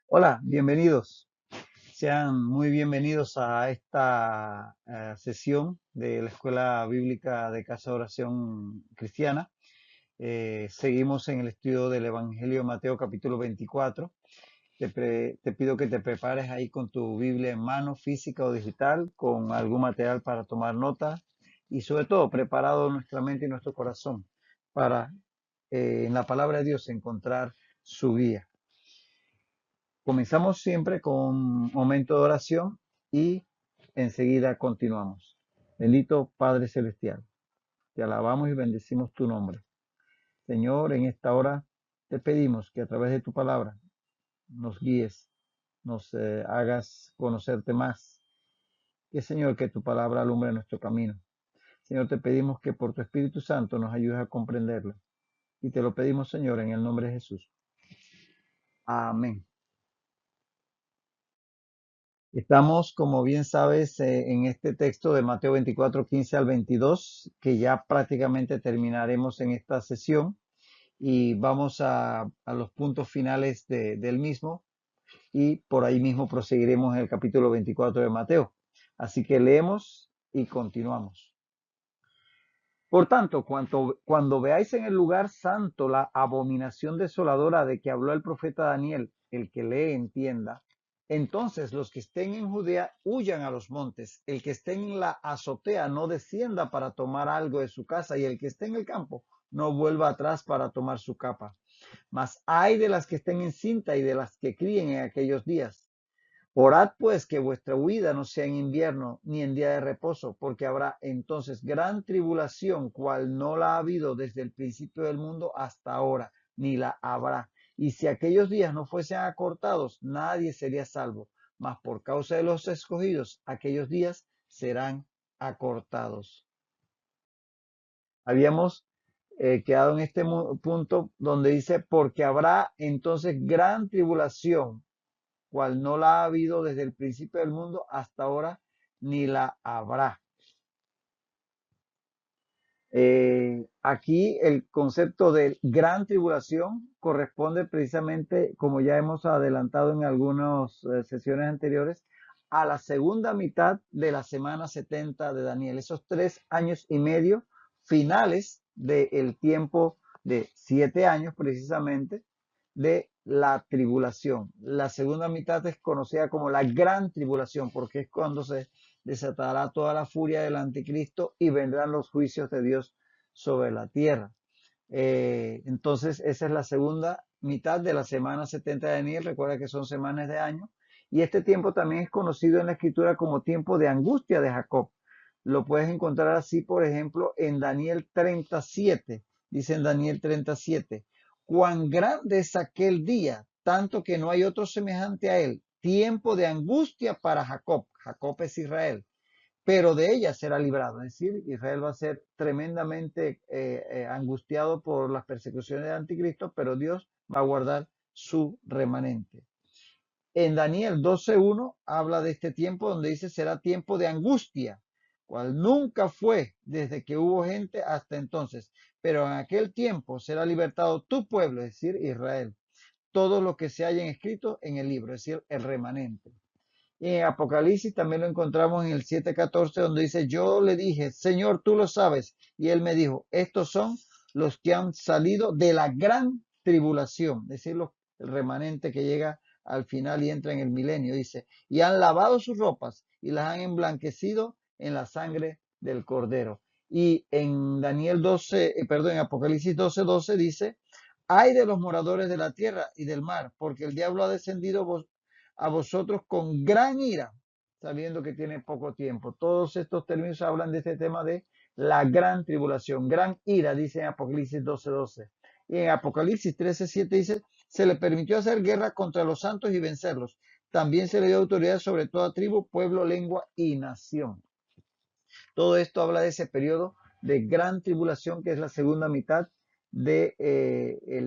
Hola, bienvenidos. Sean muy bienvenidos a esta sesión de la Escuela Bíblica de Casa de Oración Cristiana. Seguimos en el estudio del Evangelio de Mateo capítulo 24. Te pido que te prepares ahí con tu Biblia en mano, física o digital, con algún material para tomar nota y sobre todo preparado nuestra mente y nuestro corazón para en la palabra de Dios encontrar su guía. Comenzamos siempre con un momento de oración y enseguida continuamos. Bendito Padre Celestial, te alabamos y bendecimos tu nombre. Señor, en esta hora te pedimos que a través de tu palabra nos guíes, nos hagas conocerte más. Que Señor, que tu palabra alumbre nuestro camino. Señor, te pedimos que por tu Espíritu Santo nos ayudes a comprenderlo. Y te lo pedimos, Señor, en el nombre de Jesús. Amén. Estamos, como bien sabes, en este texto de Mateo 24, 15 al 22, que ya prácticamente terminaremos en esta sesión y vamos a los puntos finales del mismo y por ahí mismo proseguiremos en el capítulo 24 de Mateo. Así que leemos y continuamos. Por tanto, cuando veáis en el lugar santo la abominación desoladora de que habló el profeta Daniel, el que lee entienda, entonces los que estén en Judea huyan a los montes, el que esté en la azotea no descienda para tomar algo de su casa, y el que esté en el campo no vuelva atrás para tomar su capa. Mas ay de las que estén en cinta y de las que críen en aquellos días. Orad pues que vuestra huida no sea en invierno ni en día de reposo, porque habrá entonces gran tribulación, cual no la ha habido desde el principio del mundo hasta ahora, ni la habrá. Y si aquellos días no fuesen acortados, nadie sería salvo, mas por causa de los escogidos, aquellos días serán acortados. Habíamos quedado en este punto donde dice, porque habrá entonces gran tribulación, cual no la ha habido desde el principio del mundo hasta ahora, ni la habrá. Aquí el concepto de gran tribulación corresponde precisamente, como ya hemos adelantado en algunas sesiones anteriores, a la segunda mitad de la semana 70 de Daniel, esos 3 años y medio finales del tiempo de 7 años precisamente de la tribulación. La segunda mitad es conocida como la gran tribulación porque es cuando se desatará toda la furia del anticristo y vendrán los juicios de Dios sobre la tierra. Entonces, esa es la segunda mitad de la semana 70 de Daniel. Recuerda que son semanas de año. Y este tiempo también es conocido en la escritura como tiempo de angustia de Jacob. Lo puedes encontrar así, por ejemplo, en Daniel 37. Dice en Daniel 37, cuán grande es aquel día, tanto que no hay otro semejante a él. Tiempo de angustia para Jacob. Jacob es Israel, pero de ella será librado. Es decir, Israel va a ser tremendamente angustiado por las persecuciones del anticristo, pero Dios va a guardar su remanente. En Daniel 12:1 habla de este tiempo donde dice será tiempo de angustia, cual nunca fue desde que hubo gente hasta entonces, pero en aquel tiempo será libertado tu pueblo, es decir, Israel, todo lo que se hayan escrito en el libro, es decir, el remanente. Y en Apocalipsis también lo encontramos en el 7:14, donde dice, yo le dije, Señor, tú lo sabes. Y él me dijo, estos son los que han salido de la gran tribulación, es decir, el remanente que llega al final y entra en el milenio, dice, y han lavado sus ropas y las han emblanquecido en la sangre del Cordero. Y en Daniel 12, en Apocalipsis 12:12 dice, ay de los moradores de la tierra y del mar, porque el diablo ha descendido a vosotros con gran ira, sabiendo que tiene poco tiempo. Todos estos términos hablan de este tema de la gran tribulación, gran ira, dice en Apocalipsis 12:12. Y en Apocalipsis 13:7 dice, se le permitió hacer guerra contra los santos y vencerlos. También se le dio autoridad sobre toda tribu, pueblo, lengua y nación. Todo esto habla de ese periodo de gran tribulación que es la segunda mitad de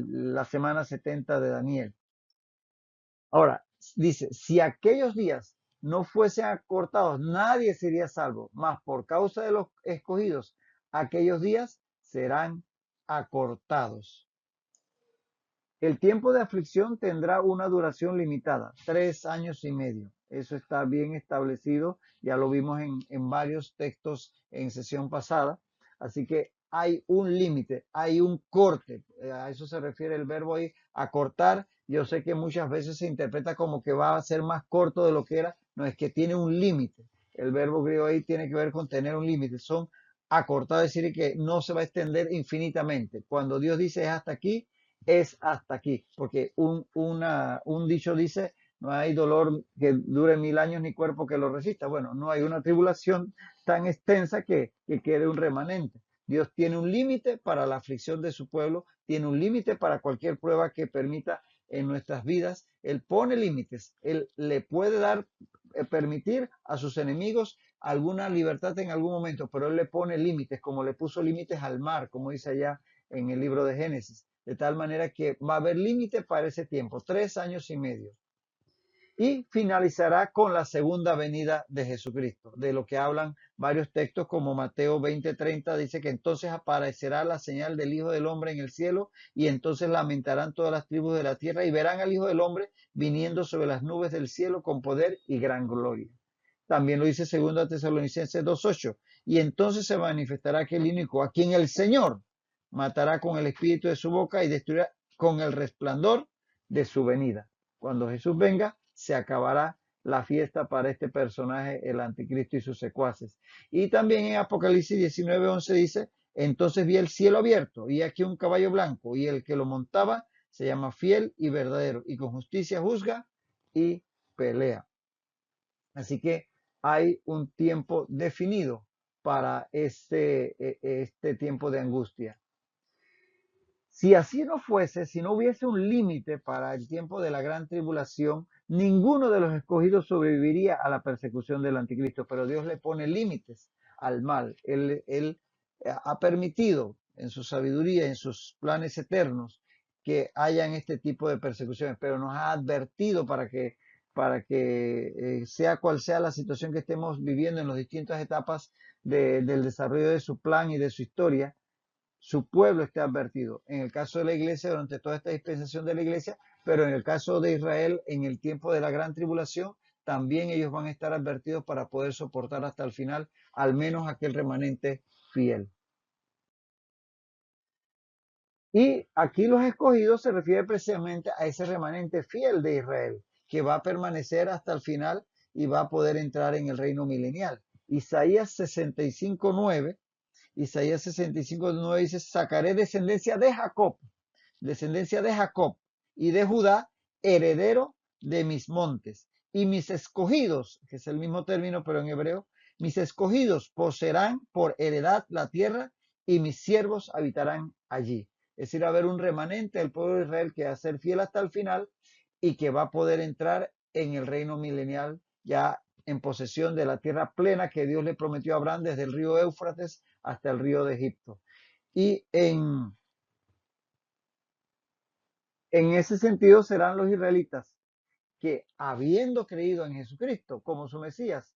la semana 70 de Daniel. Ahora, dice, si aquellos días no fuesen acortados, nadie sería salvo, mas por causa de los escogidos, aquellos días serán acortados. El tiempo de aflicción tendrá una duración limitada, 3 años y medio. Eso está bien establecido, ya lo vimos en varios textos en sesión pasada. Así que hay un límite, hay un corte. A eso se refiere el verbo ahí, acortar. Yo sé que muchas veces se interpreta como que va a ser más corto de lo que era. No, es que tiene un límite. El verbo griego ahí tiene que ver con tener un límite. Son acortados, es decir, que no se va a extender infinitamente. Cuando Dios dice es hasta aquí, es hasta aquí, porque un dicho dice, no hay dolor que dure 1000 años ni cuerpo que lo resista. Bueno, no hay una tribulación tan extensa que quede un remanente. Dios tiene un límite para la aflicción de su pueblo, tiene un límite para cualquier prueba que permita en nuestras vidas. Él pone límites, Él le puede dar, permitir a sus enemigos alguna libertad en algún momento, pero Él le pone límites, como le puso límites al mar, como dice allá en el libro de Génesis, de tal manera que va a haber límite para ese tiempo, 3 años y medio. Y finalizará con la segunda venida de Jesucristo, de lo que hablan varios textos como Mateo 20:30, dice que entonces aparecerá la señal del Hijo del Hombre en el cielo y entonces lamentarán todas las tribus de la tierra y verán al Hijo del Hombre viniendo sobre las nubes del cielo con poder y gran gloria. También lo dice 2 Tesalonicenses 2:8, y entonces se manifestará aquel inicuo a quien el Señor matará con el espíritu de su boca y destruirá con el resplandor de su venida. Cuando Jesús venga, se acabará la fiesta para este personaje, el anticristo y sus secuaces. Y también en Apocalipsis 19:11 dice, entonces vi el cielo abierto y aquí un caballo blanco y el que lo montaba se llama fiel y verdadero y con justicia juzga y pelea. Así que hay un tiempo definido para este tiempo de angustia. Si así no fuese, si no hubiese un límite para el tiempo de la gran tribulación, ninguno de los escogidos sobreviviría a la persecución del anticristo, pero Dios le pone límites al mal. Él ha permitido en su sabiduría, en sus planes eternos, que hayan este tipo de persecuciones, pero nos ha advertido para que sea cual sea la situación que estemos viviendo en las distintas etapas del desarrollo de su plan y de su historia, su pueblo esté advertido. En el caso de la iglesia, durante toda esta dispensación de la iglesia, pero en el caso de Israel, en el tiempo de la gran tribulación, también ellos van a estar advertidos para poder soportar hasta el final, al menos aquel remanente fiel. Y aquí los escogidos se refiere precisamente a ese remanente fiel de Israel, que va a permanecer hasta el final y va a poder entrar en el reino milenial. Isaías 65:9, Isaías 65:9 dice, sacaré descendencia de Jacob y de Judá, heredero de mis montes. Y mis escogidos, que es el mismo término pero en hebreo, mis escogidos poseerán por heredad la tierra y mis siervos habitarán allí. Es decir, va a haber un remanente del pueblo de Israel que va a ser fiel hasta el final y que va a poder entrar en el reino milenial ya en posesión de la tierra plena que Dios le prometió a Abraham desde el río Éufrates hasta el río de Egipto. Y en ese sentido serán los israelitas que, habiendo creído en Jesucristo como su Mesías,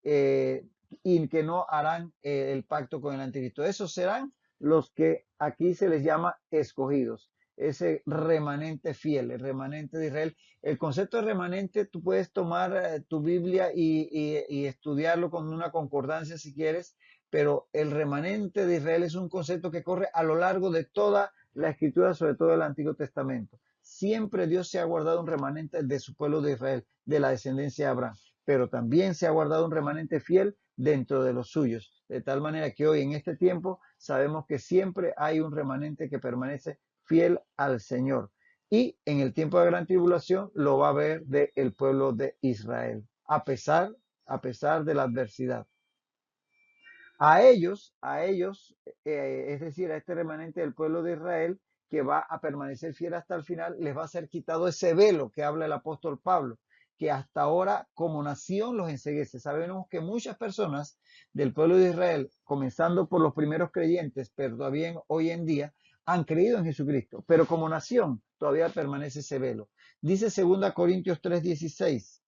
eh, y que no harán el pacto con el anticristo. Esos serán los que aquí se les llama escogidos, ese remanente fiel, el remanente de Israel. El concepto de remanente, tú puedes tomar tu Biblia y estudiarlo con una concordancia si quieres, pero el remanente de Israel es un concepto que corre a lo largo de toda la escritura, sobre todo el Antiguo Testamento. Siempre Dios se ha guardado un remanente de su pueblo de Israel, de la descendencia de Abraham, pero también se ha guardado un remanente fiel dentro de los suyos, de tal manera que hoy en este tiempo sabemos que siempre hay un remanente que permanece fiel al Señor. Y en el tiempo de gran tribulación lo va a ver del pueblo de Israel, a pesar de la adversidad. A ellos, es decir, a este remanente del pueblo de Israel que va a permanecer fiel hasta el final, les va a ser quitado ese velo que habla el apóstol Pablo, que hasta ahora como nación los enceguece. Sabemos que muchas personas del pueblo de Israel, comenzando por los primeros creyentes, pero todavía hoy en día, han creído en Jesucristo, pero como nación todavía permanece ese velo. Dice 2 Corintios 3:16.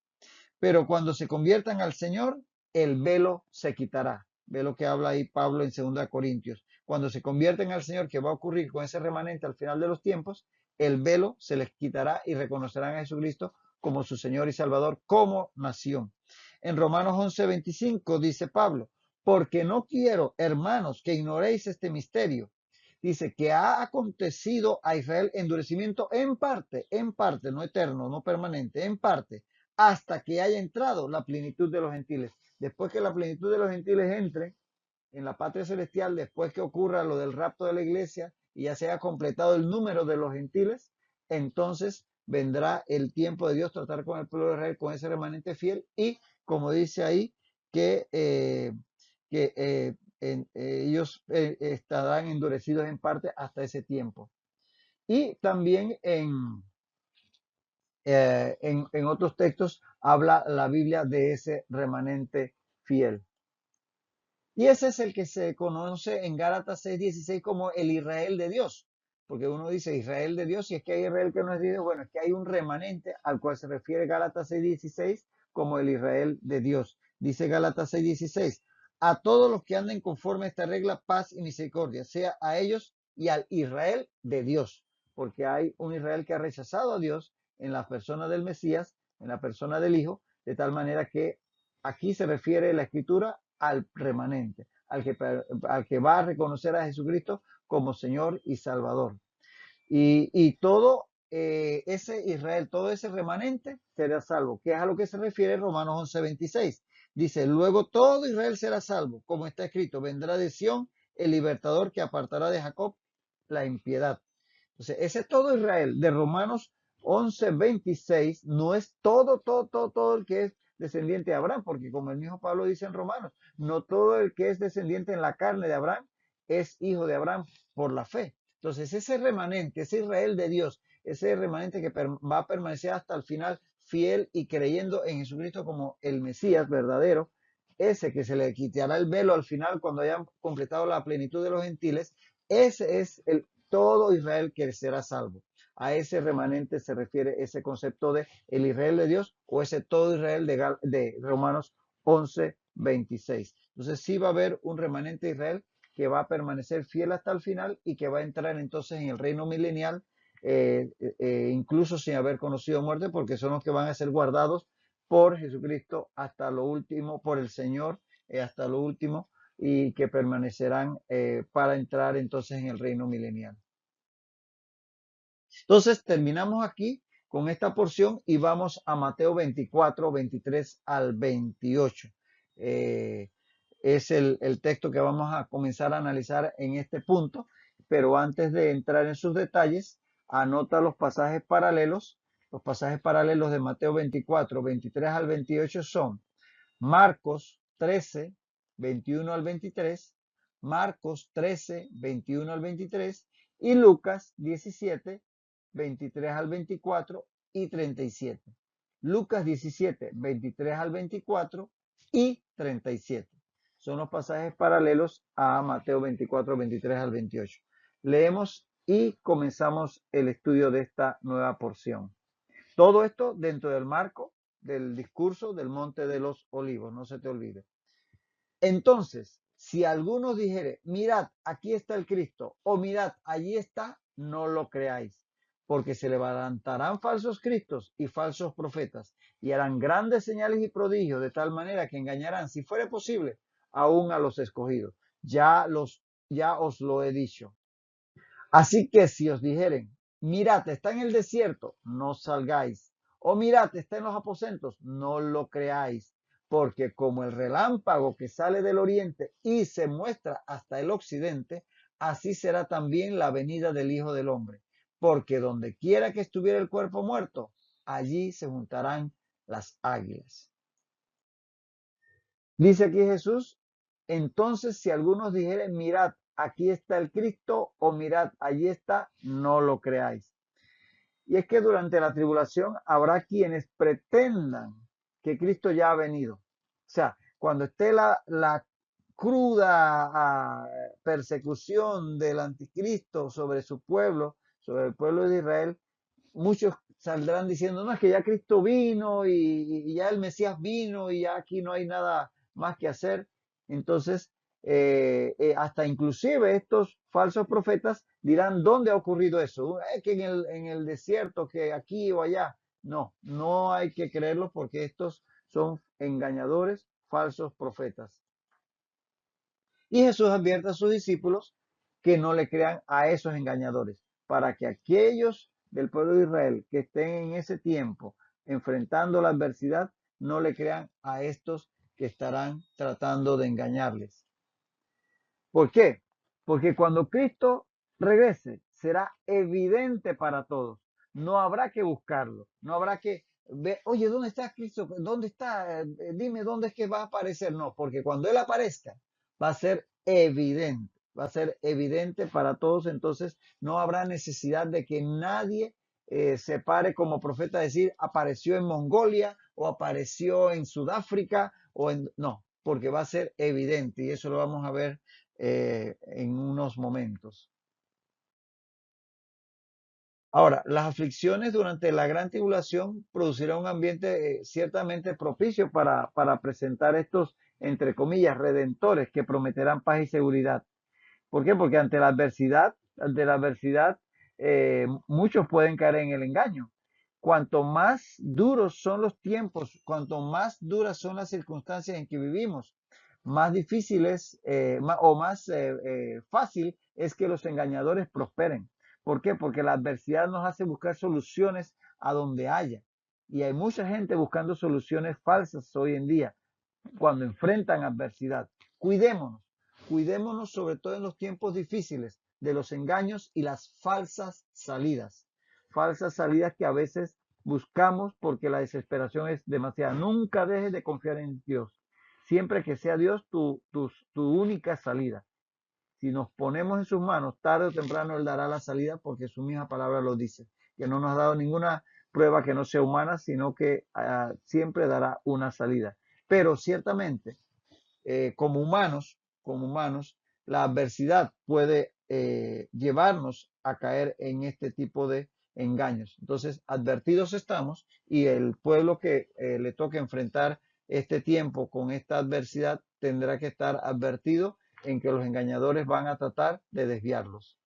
pero cuando se conviertan al Señor, el velo se quitará. Ve lo que habla ahí Pablo en 2 Corintios. Cuando se convierten al Señor, ¿qué va a ocurrir con ese remanente al final de los tiempos? El velo se les quitará y reconocerán a Jesucristo como su Señor y Salvador, como nación. En Romanos 11:25 dice Pablo, porque no quiero, hermanos, que ignoréis este misterio. Dice que ha acontecido a Israel endurecimiento en parte, no eterno, no permanente, en parte, hasta que haya entrado la plenitud de los gentiles. Después que la plenitud de los gentiles entre en la patria celestial, después que ocurra lo del rapto de la iglesia y ya se haya completado el número de los gentiles, entonces vendrá el tiempo de Dios tratar con el pueblo de Israel, con ese remanente fiel y, como dice ahí, que, ellos estarán endurecidos en parte hasta ese tiempo. Y también en otros textos habla la Biblia de ese remanente fiel. Y ese es el que se conoce en Gálatas 6:16 como el Israel de Dios. Porque uno dice Israel de Dios, y es que hay Israel que no es de Dios, bueno, es que hay un remanente al cual se refiere Gálatas 6:16 como el Israel de Dios. Dice Gálatas 6:16, a todos los que anden conforme a esta regla, paz y misericordia, sea a ellos y al Israel de Dios. Porque hay un Israel que ha rechazado a Dios en la persona del Mesías, en la persona del Hijo, de tal manera que aquí se refiere la Escritura al remanente, al que va a reconocer a Jesucristo como Señor y Salvador. Y todo ese Israel, todo ese remanente será salvo, que es a lo que se refiere Romanos 11:26. Dice, luego todo Israel será salvo, como está escrito, vendrá de Sión el libertador que apartará de Jacob la impiedad. Entonces, ese es todo Israel de Romanos 11:26, no es todo el que es descendiente de Abraham, porque como el mismo Pablo dice en Romanos, no todo el que es descendiente en la carne de Abraham es hijo de Abraham por la fe. Entonces, ese remanente, ese Israel de Dios, ese remanente que va a permanecer hasta el final fiel y creyendo en Jesucristo como el Mesías verdadero, ese que se le quitará el velo al final cuando hayan completado la plenitud de los gentiles, ese es el todo Israel que será salvo. A ese remanente se refiere ese concepto de el Israel de Dios o ese todo Israel de Romanos 11:26. Entonces sí va a haber un remanente de Israel que va a permanecer fiel hasta el final y que va a entrar entonces en el reino milenial, incluso sin haber conocido muerte, porque son los que van a ser guardados por Jesucristo hasta lo último, por el Señor hasta lo último, y que permanecerán para entrar entonces en el reino milenial. Entonces terminamos aquí con esta porción y vamos a Mateo 24, 23 al 28. Es el texto que vamos a comenzar a analizar en este punto, pero antes de entrar en sus detalles, anota los pasajes paralelos. Los pasajes paralelos de Mateo 24, 23 al 28 son Marcos 13, 21 al 23, Marcos 13, 21 al 23 y Lucas 17, 23 al 24 y 37. Lucas 17, 23 al 24 y 37. Son los pasajes paralelos a Mateo 24, 23 al 28. Leemos y comenzamos el estudio de esta nueva porción. Todo esto dentro del marco del discurso del Monte de los Olivos, no se te olvide. Entonces, si alguno dijere, mirad, aquí está el Cristo, o mirad, allí está, no lo creáis, porque se levantarán falsos cristos y falsos profetas, y harán grandes señales y prodigios, de tal manera que engañarán, si fuere posible, aún a los escogidos. Ya os lo he dicho. Así que si os dijeren, mirad, está en el desierto, no salgáis. O mirad, está en los aposentos, no lo creáis. Porque como el relámpago que sale del oriente y se muestra hasta el occidente, así será también la venida del Hijo del Hombre. Porque donde quiera que estuviera el cuerpo muerto, allí se juntarán las águilas. Dice aquí Jesús, entonces si algunos dijeren, mirad, aquí está el Cristo, o mirad, allí está, no lo creáis. Y es que durante la tribulación habrá quienes pretendan que Cristo ya ha venido. O sea, cuando esté la cruda persecución del anticristo sobre su pueblo, sobre el pueblo de Israel, muchos saldrán diciendo, no, es que ya Cristo vino y ya el Mesías vino y ya aquí no hay nada más que hacer. Entonces, hasta inclusive estos falsos profetas dirán, ¿dónde ha ocurrido eso? Que en el desierto, que aquí o allá. No, no hay que creerlo porque estos son engañadores, falsos profetas. Y Jesús advierte a sus discípulos que no le crean a esos engañadores, para que aquellos del pueblo de Israel que estén en ese tiempo enfrentando la adversidad, no le crean a estos que estarán tratando de engañarles. ¿Por qué? Porque cuando Cristo regrese, será evidente para todos. No habrá que buscarlo, no habrá que ver, oye, ¿dónde está Cristo? ¿Dónde está? Dime dónde es que va a aparecer. No, porque cuando Él aparezca, va a ser evidente para todos. Entonces, no habrá necesidad de que nadie se pare como profeta a decir, apareció en Mongolia o apareció en Sudáfrica o en... No, porque va a ser evidente y eso lo vamos a ver en unos momentos. Ahora, las aflicciones durante la gran tribulación producirán un ambiente ciertamente propicio para presentar estos, entre comillas, redentores que prometerán paz y seguridad. ¿Por qué? Porque ante la adversidad, muchos pueden caer en el engaño. Cuanto más duros son los tiempos, cuanto más duras son las circunstancias en que vivimos, más difícil es, o más fácil es que los engañadores prosperen. ¿Por qué? Porque la adversidad nos hace buscar soluciones a donde haya. Y hay mucha gente buscando soluciones falsas hoy en día cuando enfrentan adversidad. Cuidémonos, cuidémonos sobre todo en los tiempos difíciles de los engaños y las falsas salidas que a veces buscamos porque la desesperación es demasiada. Nunca dejes de confiar en Dios, siempre que sea Dios tu única salida. Si nos ponemos en sus manos, tarde o temprano Él dará la salida porque su misma palabra lo dice, que no nos ha dado ninguna prueba que no sea humana, sino que siempre dará una salida. Pero ciertamente, como humanos, la adversidad puede llevarnos a caer en este tipo de engaños. Entonces, advertidos estamos y el pueblo que le toque enfrentar este tiempo con esta adversidad tendrá que estar advertido en que los engañadores van a tratar de desviarlos.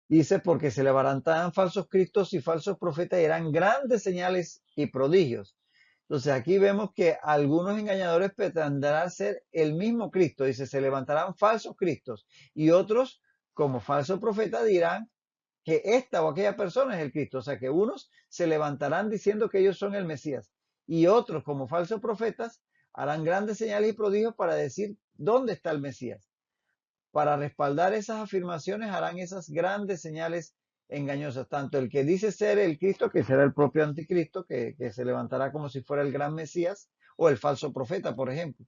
Dice, porque se levantarán falsos cristos y falsos profetas y harán grandes señales y prodigios. Entonces aquí vemos que algunos engañadores pretenderán ser el mismo Cristo. Dice, se levantarán falsos cristos y otros, como falsos profetas, dirán que esta o aquella persona es el Cristo. O sea que unos se levantarán diciendo que ellos son el Mesías y otros, como falsos profetas, harán grandes señales y prodigios para decir dónde está el Mesías. Para respaldar esas afirmaciones harán esas grandes señales engañosas. Tanto el que dice ser el Cristo, que será el propio anticristo, que se levantará como si fuera el gran Mesías, o el falso profeta, por ejemplo.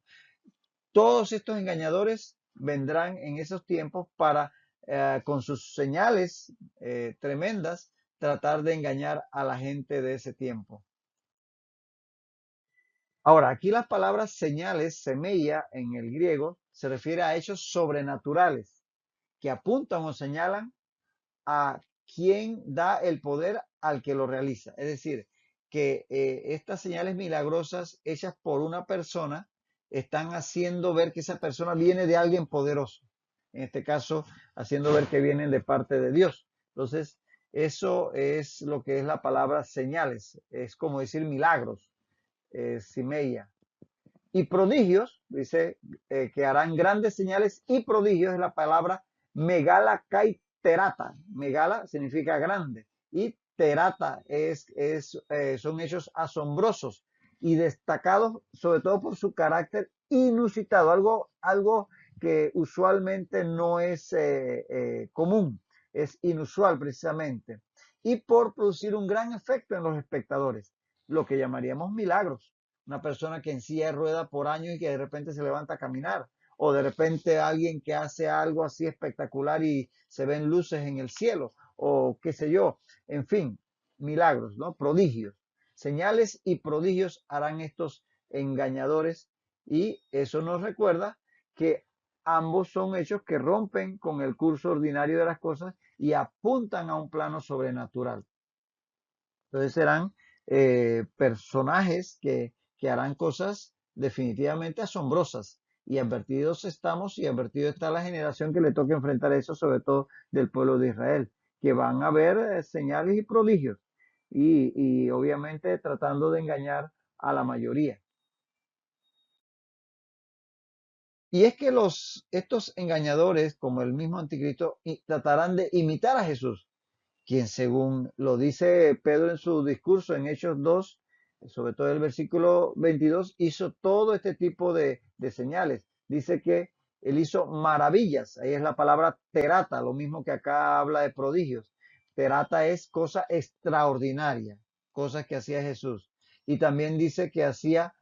Todos estos engañadores vendrán en esos tiempos para, con sus señales tremendas, tratar de engañar a la gente de ese tiempo. Ahora, aquí las palabras señales, semella en el griego, se refiere a hechos sobrenaturales que apuntan o señalan a quien da el poder al que lo realiza. Es decir, que estas señales milagrosas hechas por una persona están haciendo ver que esa persona viene de alguien poderoso. En este caso, haciendo ver que vienen de parte de Dios. Entonces, eso es lo que es la palabra señales. Es como decir milagros, simeia. Y prodigios, dice que harán grandes señales y prodigios, es la palabra megala terata. Megala significa grande y terata son hechos asombrosos y destacados sobre todo por su carácter inusitado, algo que usualmente no es común, es inusual precisamente, y por producir un gran efecto en los espectadores, lo que llamaríamos milagros. Una persona que en silla de rueda por años y que de repente se levanta a caminar, o de repente alguien que hace algo así espectacular y se ven luces en el cielo, o qué sé yo, en fin, milagros, ¿no? Prodigios. Señales y prodigios harán estos engañadores y eso nos recuerda que ambos son hechos que rompen con el curso ordinario de las cosas y apuntan a un plano sobrenatural. Entonces serán personajes que harán cosas definitivamente asombrosas. Y advertidos estamos y advertido está la generación que le toca enfrentar eso, sobre todo del pueblo de Israel, que van a ver señales y prodigios y obviamente tratando de engañar a la mayoría. Y es que estos engañadores, como el mismo anticristo, tratarán de imitar a Jesús, quien según lo dice Pedro en su discurso en Hechos 2, sobre todo el versículo 22, hizo todo este tipo de señales. Dice que él hizo maravillas, ahí es la palabra terata, lo mismo que acá habla de prodigios. Terata es cosa extraordinaria, cosas que hacía Jesús. Y también dice que hacía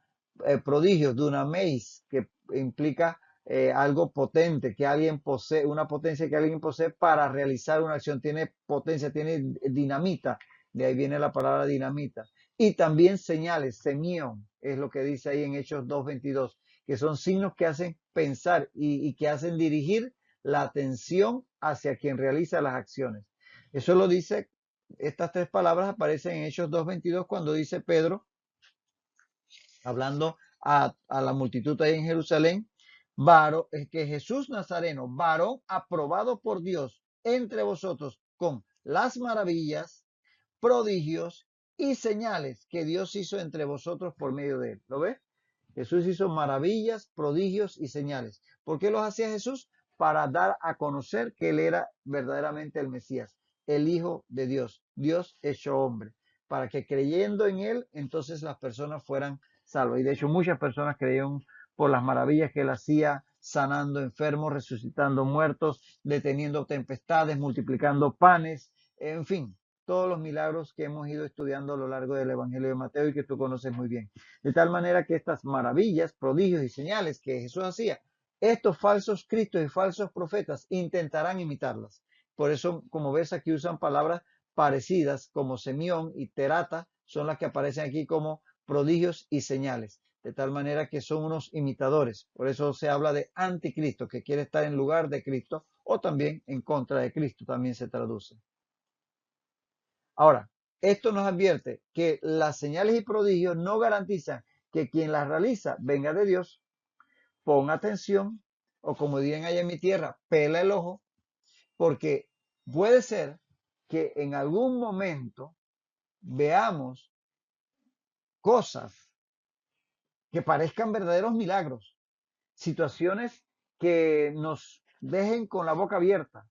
prodigios, dunameis, que implica algo potente que alguien posee, una potencia que alguien posee para realizar una acción. Tiene potencia, tiene dinamita, de ahí viene la palabra dinamita. Y también señales, semión, es lo que dice ahí en Hechos 2:22, que son signos que hacen pensar y que hacen dirigir la atención hacia quien realiza las acciones. Eso lo dice, estas tres palabras aparecen en Hechos 2:22 cuando dice Pedro, hablando a la multitud ahí en Jerusalén, es que Jesús Nazareno, varón aprobado por Dios entre vosotros con las maravillas, prodigios y señales que Dios hizo entre vosotros por medio de él. ¿Lo ves? Jesús hizo maravillas, prodigios y señales. ¿Por qué los hacía Jesús? Para dar a conocer que él era verdaderamente el Mesías, el Hijo de Dios, Dios hecho hombre, para que creyendo en él, entonces las personas fueran salvas. Y de hecho muchas personas creyeron por las maravillas que él hacía, sanando enfermos, resucitando muertos, deteniendo tempestades, multiplicando panes, en fin, todos los milagros que hemos ido estudiando a lo largo del Evangelio de Mateo y que tú conoces muy bien. De tal manera que estas maravillas, prodigios y señales que Jesús hacía, estos falsos cristos y falsos profetas intentarán imitarlas. Por eso, como ves, aquí usan palabras parecidas como semión y terata, son las que aparecen aquí como prodigios y señales. De tal manera que son unos imitadores. Por eso se habla de anticristo, que quiere estar en lugar de Cristo, o también en contra de Cristo, también se traduce. Ahora, esto nos advierte que las señales y prodigios no garantizan que quien las realiza venga de Dios. Pon atención, o como dirían allá en mi tierra, pela el ojo, porque puede ser que en algún momento veamos cosas que parezcan verdaderos milagros, situaciones que nos dejen con la boca abierta.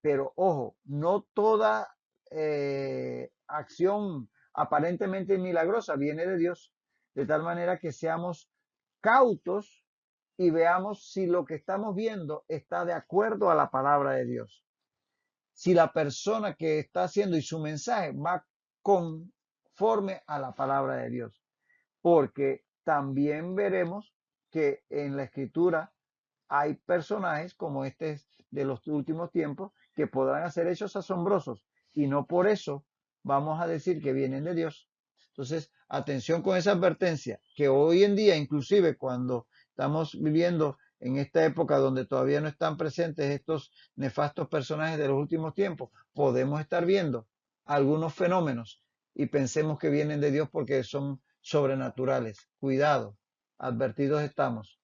Pero ojo, no toda acción aparentemente milagrosa viene de Dios, de tal manera que seamos cautos y veamos si lo que estamos viendo está de acuerdo a la palabra de Dios. Si la persona que está haciendo y su mensaje va conforme a la palabra de Dios. Porque también veremos que en la escritura hay personajes como este de los últimos tiempos que podrán hacer hechos asombrosos y no por eso vamos a decir que vienen de Dios. Entonces, atención con esa advertencia, que hoy en día, inclusive cuando estamos viviendo en esta época donde todavía no están presentes estos nefastos personajes de los últimos tiempos, podemos estar viendo algunos fenómenos y pensemos que vienen de Dios porque son sobrenaturales. Cuidado, advertidos estamos.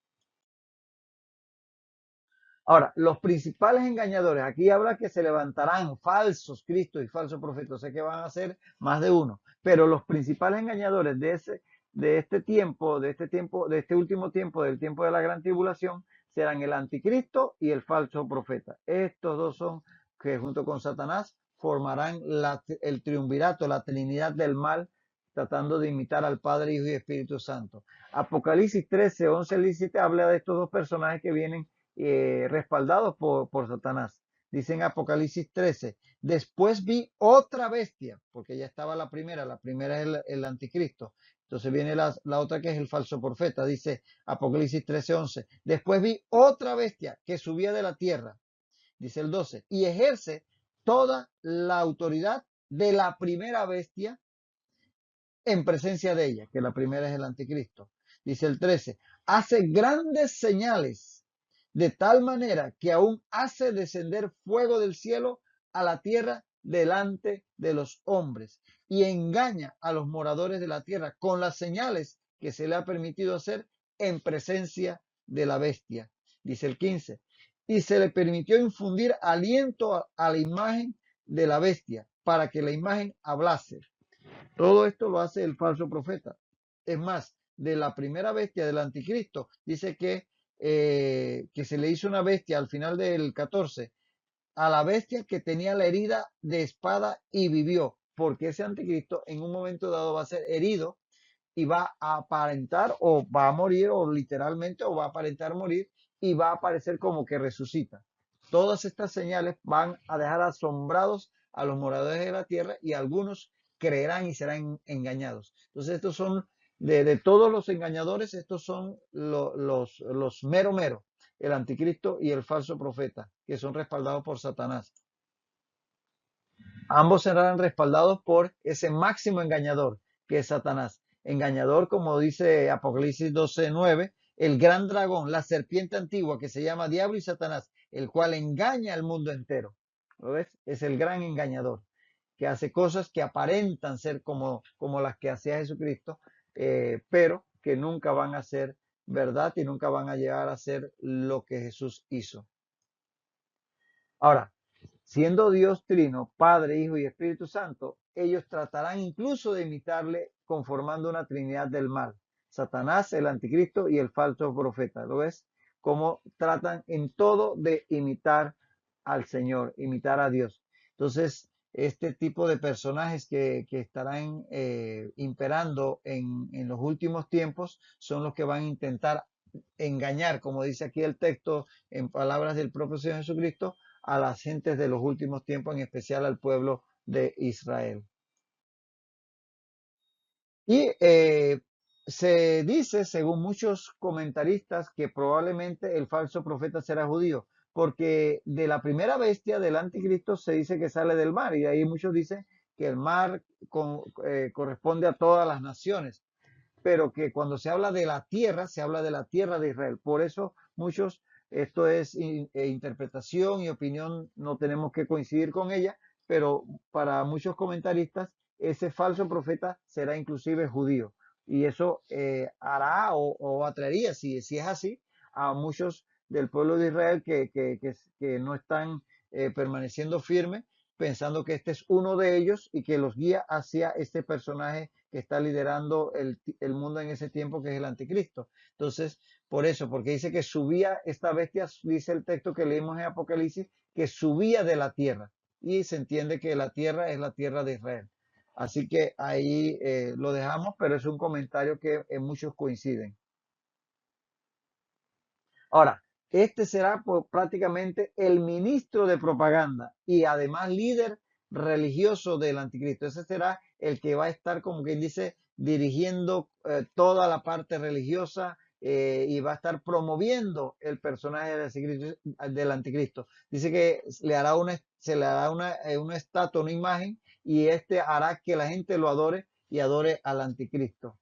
Ahora, los principales engañadores, aquí habla que se levantarán falsos cristos y falsos profetas, sé que van a ser más de uno, pero los principales engañadores de este último tiempo, del tiempo de la gran tribulación, serán el anticristo y el falso profeta. Estos dos son que junto con Satanás formarán el triunvirato, la trinidad del mal, tratando de imitar al Padre, Hijo y Espíritu Santo. Apocalipsis 13, 11 y 17 habla de estos dos personajes que vienen respaldados por Satanás. Dice en Apocalipsis 13, después vi otra bestia, porque ya estaba la primera es el anticristo. Entonces viene la otra que es el falso profeta, dice Apocalipsis 13:11. Después vi otra bestia que subía de la tierra, dice el 12, y ejerce toda la autoridad de la primera bestia en presencia de ella, que la primera es el anticristo. Dice el 13, hace grandes señales de tal manera que aún hace descender fuego del cielo a la tierra delante de los hombres y engaña a los moradores de la tierra con las señales que se le ha permitido hacer en presencia de la bestia. Dice el 15. Y se le permitió infundir aliento a la imagen de la bestia para que la imagen hablase. Todo esto lo hace el falso profeta. Es más, de la primera bestia del anticristo, dice que se le hizo una bestia al final del 14, a la bestia que tenía la herida de espada y vivió, porque ese anticristo en un momento dado va a ser herido y va a aparentar o va a morir o literalmente o va a aparentar morir y va a aparecer como que resucita. Todas estas señales van a dejar asombrados a los moradores de la tierra y algunos creerán y serán engañados. Entonces estos son de todos los engañadores, estos son los mero mero, el anticristo y el falso profeta, que son respaldados por Satanás. Ambos serán respaldados por ese máximo engañador que es Satanás. Engañador, como dice Apocalipsis 12:9, el gran dragón, la serpiente antigua que se llama Diablo y Satanás, el cual engaña al mundo entero. ¿Lo ves? Es el gran engañador que hace cosas que aparentan ser como las que hacía Jesucristo, pero que nunca van a ser verdad y nunca van a llegar a ser lo que Jesús hizo. Ahora, siendo Dios trino, Padre, Hijo y Espíritu Santo, ellos tratarán incluso de imitarle conformando una trinidad del mal. Satanás, el anticristo y el falso profeta. ¿Lo ves? Cómo tratan en todo de imitar al Señor, imitar a Dios. Entonces, este tipo de personajes que estarán imperando en los últimos tiempos son los que van a intentar engañar, como dice aquí el texto en palabras del propio Señor Jesucristo, a las gentes de los últimos tiempos, en especial al pueblo de Israel. Y se dice, según muchos comentaristas, que probablemente el falso profeta será judío, porque de la primera bestia del anticristo se dice que sale del mar, y de ahí muchos dicen que el mar corresponde a todas las naciones, pero que cuando se habla de la tierra, se habla de la tierra de Israel. Por eso muchos, esto es interpretación y opinión, no tenemos que coincidir con ella, pero para muchos comentaristas, ese falso profeta será inclusive judío. Y eso hará o atraería, si es así, a muchos del pueblo de Israel que no están permaneciendo firmes, pensando que este es uno de ellos y que los guía hacia este personaje que está liderando el mundo en ese tiempo, que es el anticristo. Entonces, por eso, porque dice que subía esta bestia, dice el texto que leímos en Apocalipsis, que subía de la tierra. Y se entiende que la tierra es la tierra de Israel. Así que ahí lo dejamos, pero es un comentario que muchos coinciden. Ahora, este será prácticamente el ministro de propaganda y además líder religioso del anticristo. Ese será el que va a estar, como quien dice, dirigiendo toda la parte religiosa y va a estar promoviendo el personaje del anticristo. Dice que se le hará una estatua, una imagen, y este hará que la gente lo adore y adore al anticristo.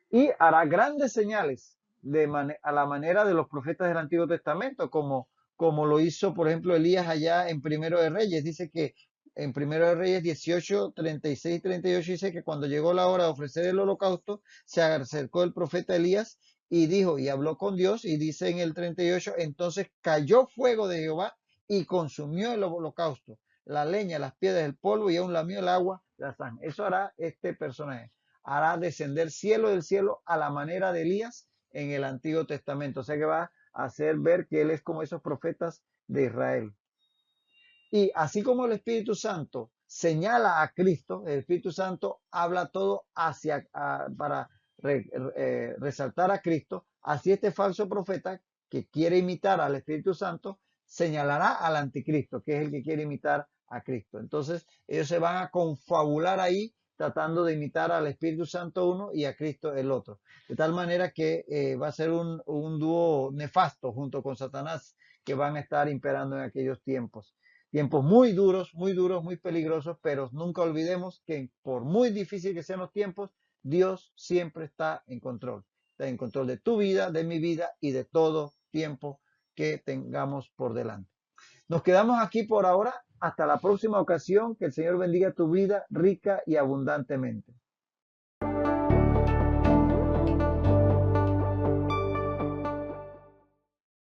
Y hará grandes señales a la manera de los profetas del Antiguo Testamento, como lo hizo, por ejemplo, Elías allá en Primero de Reyes. Dice que en Primero de Reyes 18, 36 y 38 dice que cuando llegó la hora de ofrecer el holocausto, se acercó el profeta Elías y dijo, y habló con Dios, y dice en el 38, entonces cayó fuego de Jehová y consumió el holocausto, la leña, las piedras, el polvo, y aún lamió el agua, la sangre. Eso hará este personaje, hará descender cielo del cielo a la manera de Elías en el Antiguo Testamento. O sea que va a hacer ver que él es como esos profetas de Israel. Y así como el Espíritu Santo señala a Cristo, el Espíritu Santo habla todo para resaltar a Cristo, así este falso profeta que quiere imitar al Espíritu Santo señalará al anticristo, que es el que quiere imitar a Cristo. Entonces ellos se van a confabular ahí tratando de imitar al Espíritu Santo uno y a Cristo el otro. De tal manera que va a ser un dúo nefasto junto con Satanás que van a estar imperando en aquellos tiempos. Tiempos muy duros, muy peligrosos, pero nunca olvidemos que por muy difícil que sean los tiempos, Dios siempre está en control. Está en control de tu vida, de mi vida y de todo tiempo que tengamos por delante. Nos quedamos aquí por ahora. Hasta la próxima ocasión. Que el Señor bendiga tu vida rica y abundantemente.